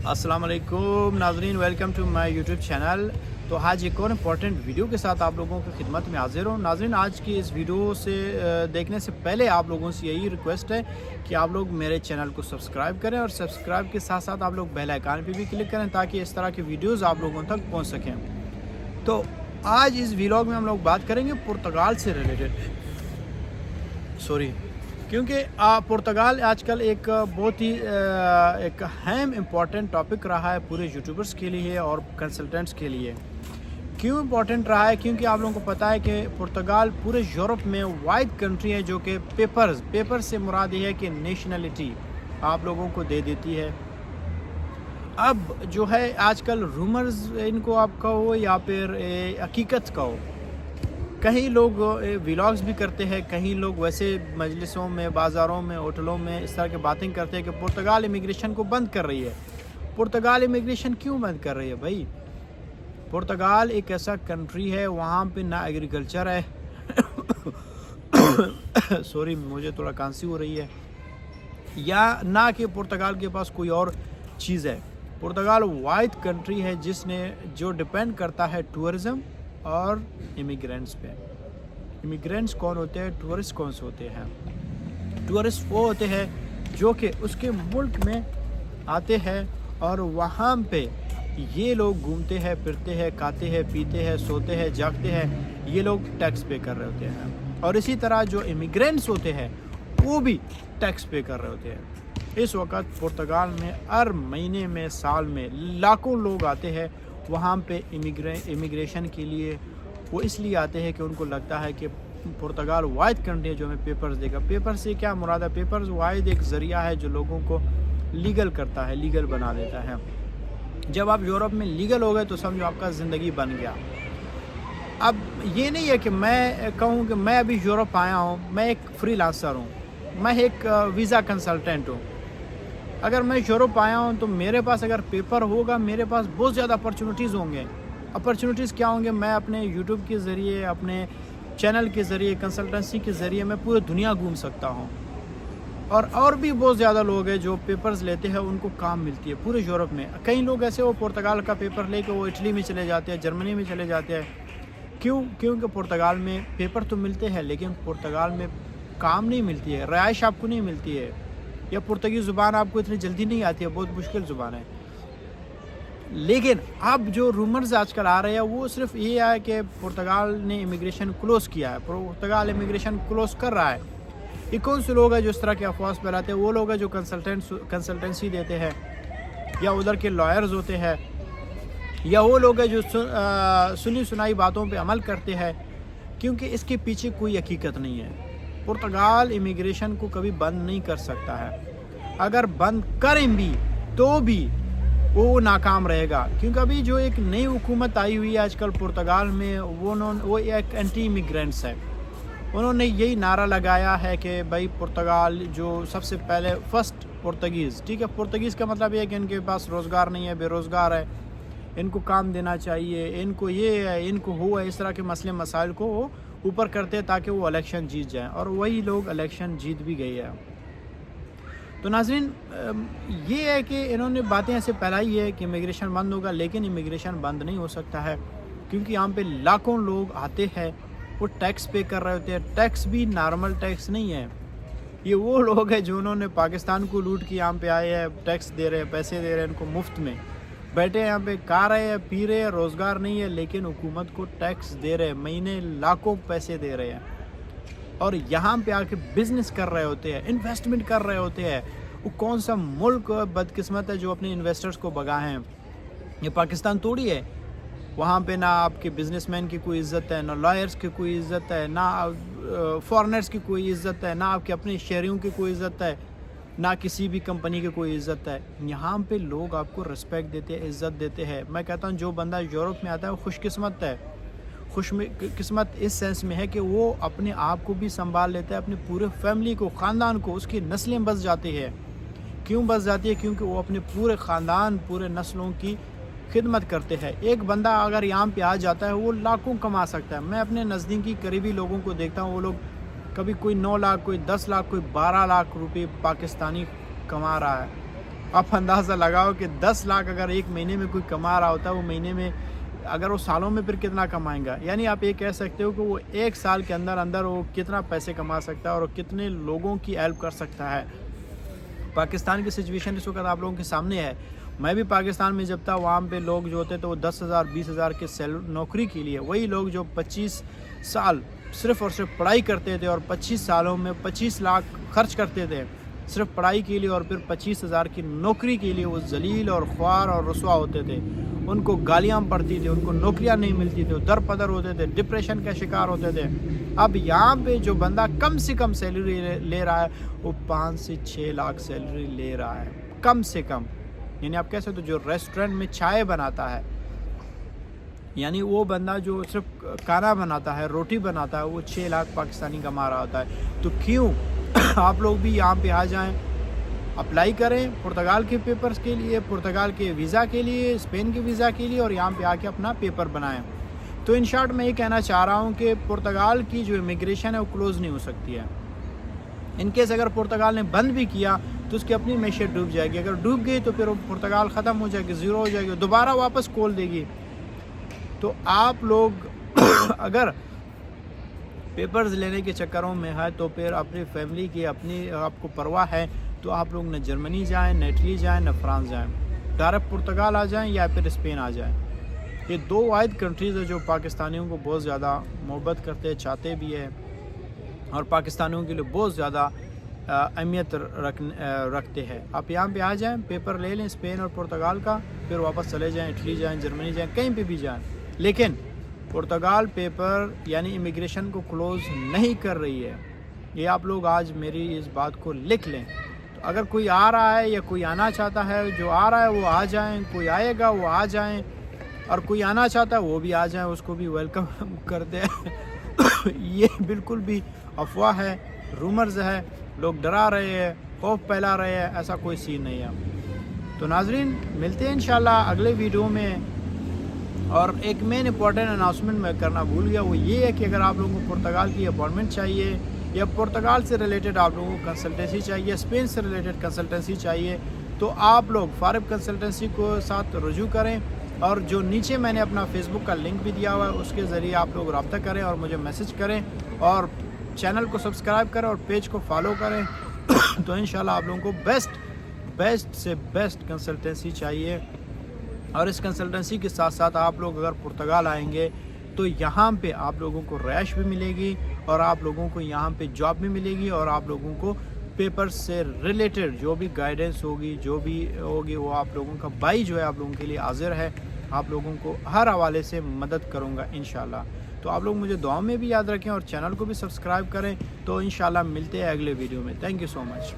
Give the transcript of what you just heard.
अस्सलाम वालेकुम नाजरीन, welcome to my YouTube channel. तो आज एक और इम्पॉर्टेंट वीडियो के साथ आप लोगों की खिदमत में हाजिर हूँ। नाजरीन, आज की इस वीडियो से देखने से पहले आप लोगों से यही रिक्वेस्ट है कि आप लोग मेरे चैनल को सब्सक्राइब करें और सब्सक्राइब के साथ साथ आप लोग बेल आइकन पे भी क्लिक करें ताकि इस तरह की वीडियोज़ आप लोगों तक पहुँच सकें। तो आज इस व्लॉग में हम लोग बात करेंगे पुर्तगाल से रिलेटेड, क्योंकि पुर्तगाल आजकल एक बहुत ही एक अहम इम्पॉर्टेंट टॉपिक रहा है पूरे यूट्यूबर्स के लिए और कंसल्टेंट्स के लिए। क्यों इम्पॉर्टेंट रहा है? क्योंकि आप लोगों को पता है कि पुर्तगाल पूरे यूरोप में वाइड कंट्री है जो कि पेपर से मुराद ये है कि नेशनलिटी आप लोगों को दे देती है। अब जो है आजकल रूमर्स इनको आप कहो या फिर हकीकत कहो, कहीं लोग व्लॉग्स भी करते हैं, कहीं लोग वैसे मजलिसों में, बाज़ारों में, होटलों में इस तरह की बातें करते हैं कि पुर्तगाल इमिग्रेशन को बंद कर रही है। पुर्तगाल इमिग्रेशन क्यों बंद कर रही है भाई? पुर्तगाल एक ऐसा कंट्री है वहाँ पे ना एग्रीकल्चर है सॉरी, मुझे थोड़ा खांसी हो रही है, या ना कि पुर्तगाल के पास कोई और चीज़ है। पुर्तगाल वाइड कंट्री है जो डिपेंड करता है टूरिज़म और इमिग्रेंट्स पे। इमिग्रेंट्स कौन होते हैं? टूरिस्ट कौन से होते हैं? टूरिस्ट वो होते हैं जो कि उसके मुल्क में आते हैं और वहाँ पे ये लोग घूमते हैं, फिरते हैं, खाते हैं, पीते हैं, सोते हैं, जागते हैं, ये लोग टैक्स पे कर रहे होते हैं। और इसी तरह जो इमिग्रेंट्स होते हैं वो भी टैक्स पे कर रहे होते हैं। इस वक्त पुर्तगाल में हर महीने में, साल में लाखों लोग आते हैं वहाँ पे इमिग्रेशन के लिए। वो इसलिए आते हैं कि उनको लगता है कि पुर्तगाल वाइड कंट्री है जो हमें पेपर्स देगा। पेपर से क्या मुराद है? पेपर्स वाइड एक ज़रिया है जो लोगों को लीगल करता है, लीगल बना देता है। जब आप यूरोप में लीगल हो गए तो समझो आपका ज़िंदगी बन गया। अब ये नहीं है कि मैं कहूँ कि मैं अभी यूरोप आया हूँ, मैं एक फ्रीलांसर हूँ, मैं एक वीज़ा कंसल्टेंट हूँ। अगर मैं यूरोप आया हूँ तो मेरे पास अगर पेपर होगा, मेरे पास बहुत ज़्यादा अपॉर्चुनिटीज़ होंगे। अपॉर्चुनिटीज़ क्या होंगे? मैं अपने यूट्यूब के ज़रिए, अपने चैनल के ज़रिए, कंसल्टेंसी के ज़रिए मैं पूरी दुनिया घूम सकता हूँ। और भी बहुत ज़्यादा लोग हैं जो पेपर्स लेते हैं, उनको काम मिलती है पूरे यूरोप में। कई लोग ऐसे वो पुर्तगाल का पेपर लेके वो इटली में चले जाते हैं, जर्मनी में चले जाते हैं। क्यों? क्योंकि पुर्तगाल में पेपर तो मिलते हैं लेकिन पुर्तगाल में काम नहीं मिलती है, रिहाइश आपको नहीं मिलती है, या पुर्तगीज़ ज़ुबान आपको इतनी जल्दी नहीं आती है, बहुत मुश्किल ज़ुबान है। लेकिन अब जो रूमर्स आजकल आ रहे हैं वो सिर्फ ये है कि पुर्तगाल ने इमिग्रेशन क्लोज़ किया है, पुर्तगाल इमिग्रेशन क्लोज़ कर रहा है। ये कौन से लोग हैं जो इस तरह के अफवाह फैलाते हैं? वो लोग हैं जो कंसल्टेंसी देते हैं, या उधर के लॉयर्स होते हैं, या वो लोग हैं जो सुनी सुनाई बातों पे अमल करते हैं, क्योंकि इसके पीछे कोई हकीकत नहीं है। पुर्तगाल इमिग्रेशन को कभी बंद नहीं कर सकता है। अगर बंद करें भी तो भी वो नाकाम रहेगा, क्योंकि अभी जो एक नई हुकूमत आई हुई है आजकल पुर्तगाल में, वो एक एंटी इमिग्रेंट्स है। उन्होंने यही नारा लगाया है कि भाई पुर्तगाल जो सबसे पहले फर्स्ट पुर्तगीज़, ठीक है, पुर्तगीज़ का मतलब ये है कि इनके पास रोज़गार नहीं है, बेरोज़गार है, इनको काम देना चाहिए, इनको ये है, इनको वो है, इस तरह के मसले मसाइल को वो ऊपर करते हैं ताकि वो इलेक्शन जीत जाएं, और वही लोग इलेक्शन जीत भी गए हैं। तो नाज़रीन, ये है कि इन्होंने बातें ऐसे फैलाई है कि इमिग्रेशन बंद होगा, लेकिन इमिग्रेशन बंद नहीं हो सकता है, क्योंकि यहाँ पे लाखों लोग आते हैं, वो टैक्स पे कर रहे होते हैं। टैक्स भी नॉर्मल टैक्स नहीं है, ये वो लोग हैं जो उन्होंने पाकिस्तान को लूट के यहाँ पे आए हैं, टैक्स दे रहे हैं, पैसे दे रहे हैं, इनको मुफ्त में बैठे यहाँ पे खा रहे हैं, पी रहे हैं, रोज़गार नहीं है, लेकिन हुकूमत को टैक्स दे रहे हैं, महीने लाखों पैसे दे रहे हैं, और यहाँ पे आके बिज़नेस कर रहे होते हैं, इन्वेस्टमेंट कर रहे होते हैं। वो कौन सा मुल्क बदकिस्मत है जो अपने इन्वेस्टर्स को भगाए हैं? ये पाकिस्तान थोड़ी है। वहाँ पे ना आपके बिजनेसमैन की कोई इज़्ज़त है, ना लॉयर्स की कोई इज़्ज़त है, ना फॉरेनर्स की कोई इज़्ज़त है, ना आपके अपने शहरियों की कोई इज़्ज़त है, ना किसी भी कंपनी की कोई इज़्ज़त है। यहाँ पे लोग आपको रिस्पेक्ट देते हैं, इज़्ज़त देते हैं। मैं कहता हूँ जो बंदा यूरोप में आता है वो खुशकिस्मत है। खुशकिस्मत इस सेंस में है कि वो अपने आप को भी संभाल लेता है, अपने पूरे फैमिली को, ख़ानदान को, उसकी नस्लें बस जाती है। क्यों बस जाती है? क्योंकि वो अपने पूरे ख़ानदान, पूरे नस्लों की खिदमत करते हैं। एक बंदा अगर यहाँ पे आ जाता है वो लाखों कमा सकता है। मैं अपने नज़दीकी करीबी लोगों को देखता हूँ, वो लोग कभी कोई 9 लाख, कोई 10 लाख, कोई 12 लाख रुपए पाकिस्तानी कमा रहा है। آپ اندازہ لگاؤ کہ 10 لاکھ اگر ایک مہینے میں کوئی کما رہا ہوتا ہے، وہ مہینے میں اگر وہ سالوں میں پھر کتنا کمائیں گا. یعنی آپ یہ کہہ سکتے ہو کہ وہ ایک سال کے اندر اندر وہ کتنا پیسے کما سکتا ہے اور کتنے لوگوں کی ہیلپ کر سکتا ہے. پاکستان کی سچویشن اس وقت آپ لوگوں کے سامنے ہے. میں بھی پاکستان میں جب تھا، وہاں پہ لوگ جو ہوتے تھے وہ 10,000 20,000 کے نوکری کے لیے، وہی لوگ جو 25 سال صرف اور صرف پڑھائی کرتے تھے اور 25 سالوں میں 25 لاکھ خرچ کرتے تھے صرف پڑھائی کے لیے اور پھر 25,000 کی نوکری کے لیے، وہ ذلیل اور خوار اور رسوا ہوتے تھے. ان کو گالیاں پڑتی تھی، ان کو نوکریاں نہیں ملتی تھی، در پدر ہوتے تھے، ڈپریشن کا شکار ہوتے تھے. اب یہاں پہ جو بندہ کم سے کم سیلری لے رہا ہے وہ 5 سے 6 لاکھ سیلری لے رہا ہے کم سے کم. یعنی آپ کہہ سکتے ہو جو ریسٹورنٹ میں چائے بناتا ہے، یعنی وہ بندہ جو صرف کھانا بناتا ہے، روٹی بناتا ہے، وہ 6 لاکھ پاکستانی کما رہا ہوتا ہے. تو کیوں آپ لوگ بھی یہاں پہ آ جائیں، اپلائی کریں پرتگال کے پیپرز کے لیے، پرتگال کے ویزا کے لیے، اسپین کے ویزا کے لیے، اور یہاں پہ آ کے اپنا پیپر بنائیں. تو ان شارٹ میں یہ کہنا چاہ رہا ہوں کہ پرتگال کی جو امیگریشن ہے وہ کلوز نہیں ہو سکتی ہے. ان کیس اگر پرتگال نے بند بھی کیا تو اس کی اپنی معیشت ڈوب جائے گی. اگر ڈوب گئی تو پھر پرتگال ختم ہو جائے گی، زیرو ہو جائے گی، دوبارہ واپس کھول دے گی. تو آپ لوگ اگر پیپرز لینے کے چکروں میں ہے تو پھر اپنی فیملی کی اپنی آپ کو پرواہ ہے تو آپ لوگ نہ جرمنی جائیں، نہ اٹلی جائیں، نہ فرانس جائیں، ڈائریکٹ پرتگال آ جائیں یا پھر اسپین آ جائیں. یہ 2 واحد کنٹریز ہیں جو پاکستانیوں کو بہت زیادہ محبت کرتے، چاہتے بھی ہیں اور پاکستانیوں کے لیے بہت زیادہ اہمیت رکھتے ہیں. آپ یہاں پہ آ جائیں، پیپر لے لیں اسپین اور پرتگال کا، پھر واپس چلے جائیں، اٹلی جائیں، جرمنی جائیں، کہیں پہ بھی جائیں. لیکن پرتگال پیپر یعنی امیگریشن کو کلوز نہیں کر رہی ہے. یہ آپ لوگ آج میری اس بات کو لکھ لیں. تو اگر کوئی آ رہا ہے یا کوئی آنا چاہتا ہے، جو آ رہا ہے وہ آ جائیں، کوئی آئے گا وہ آ جائیں، اور کوئی آنا چاہتا ہے وہ بھی آ جائیں، اس کو بھی ویلکم کرتے ہیں. یہ بالکل بھی افواہ ہے، رومرز ہے، لوگ ڈرا رہے ہیں، خوف پھیلا رہے ہیں، ایسا کوئی سین نہیں ہے. تو ناظرین ملتے ہیں انشاءاللہ اگلے ویڈیو میں. اور ایک مین امپورٹنٹ اناؤنسمنٹ میں کرنا بھول گیا، وہ یہ ہے کہ اگر آپ لوگوں کو پرتگال کی اپائنٹمنٹ چاہیے یا پرتگال سے ریلیٹڈ آپ لوگوں کو کنسلٹنسی چاہیے، اسپین سے ریلیٹڈ کنسلٹنسی چاہیے، تو آپ لوگ فارب کنسلٹنسی کو ساتھ رجوع کریں. اور جو نیچے میں نے اپنا فیس بک کا لنک بھی دیا ہوا ہے، اس کے ذریعے آپ لوگ رابطہ کریں اور مجھے میسج کریں اور چینل کو سبسکرائب کریں اور پیج کو فالو کریں. تو انشاءاللہ آپ لوگوں کو بیسٹ سے بیسٹ کنسلٹنسی چاہیے. اور اس کنسلٹنسی کے ساتھ ساتھ آپ لوگ اگر پرتگال آئیں گے تو یہاں پہ آپ لوگوں کو رہائش بھی ملے گی اور آپ لوگوں کو یہاں پہ جاب بھی ملے گی، اور آپ لوگوں کو پیپر سے ریلیٹڈ جو بھی گائیڈنس ہوگی، جو بھی ہوگی، وہ آپ لوگوں کا بھائی جو ہے آپ لوگوں کے لیے حاضر ہے. آپ لوگوں کو ہر حوالے سے مدد کروں گا انشاءاللہ. تو آپ لوگ مجھے دعاؤں میں بھی یاد رکھیں اور چینل کو بھی سبسکرائب کریں. تو انشاءاللہ ملتے ہیں اگلے ویڈیو میں. Thank you so much.